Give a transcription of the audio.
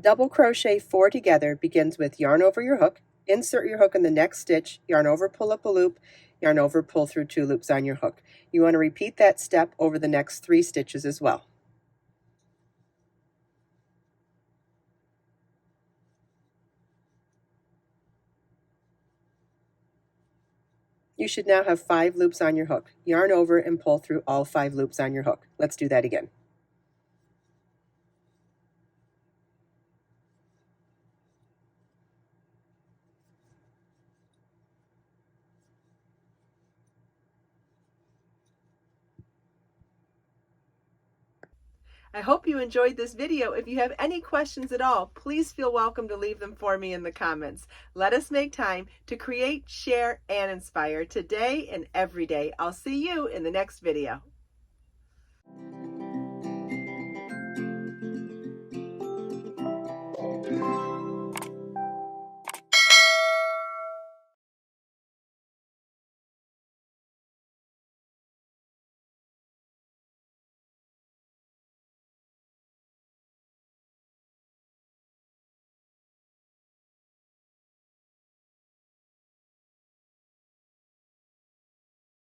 Double crochet 4 together begins with yarn over your hook, insert your hook in the next stitch, yarn over, pull up a loop, yarn over, pull through 2 loops on your hook. You want to repeat that step over the next 3 stitches as well. You should now have 5 loops on your hook. Yarn over and pull through all 5 loops on your hook. Let's do that again. I hope you enjoyed this video. If you have any questions at all, please feel welcome to leave them for me in the comments. Let us make time to create, share, and inspire today and every day. I'll see you in the next video.